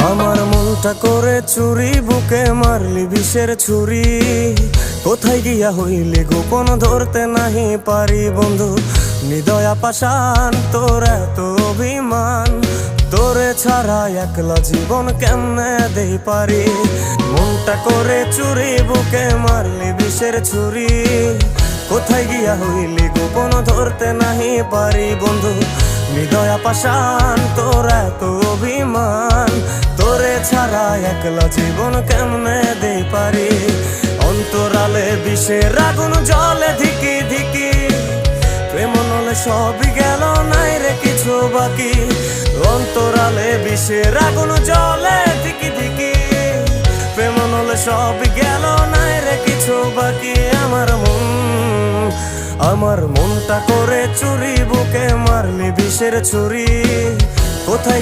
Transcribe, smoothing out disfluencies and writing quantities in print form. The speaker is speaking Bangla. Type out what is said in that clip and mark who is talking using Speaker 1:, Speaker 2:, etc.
Speaker 1: আমার মনটা করে চুরি, বুকে মারলি বিষের ছুরি। কোথায় গিয়া হইলি গোপন ধরতে নাহি পারি বন্ধু। হৃদয়া পাষাণ তোর এত অভিমান, তোরে ছাড়া একলা জীবন কেমনে দেই পারি। মনটা করে চুরি, বুকে মারলি বিষের ছুরি। কোথায় গিয়া হইলি গোপন ধরতে নাহি পারি বন্ধু। হৃদয়া পাষাণ তোর এত অভিমান, তোরে ছাড়া একলা জীবন কেমনে দেই পারি। অন্তরালে বিষের আগুন জ্বলে ধিকি ধিকি, প্রেম নলে সবই গেল নাই রে কিছু বাকি। অন্তরালে বিষের আগুন জ্বলে ধিকি ধিকি, প্রেম নলে সবই গেল নাই রে কিছু বাকি। আমার মনটা করে চুরি, বুকে মারলি বিষের ছুরি। কোথায়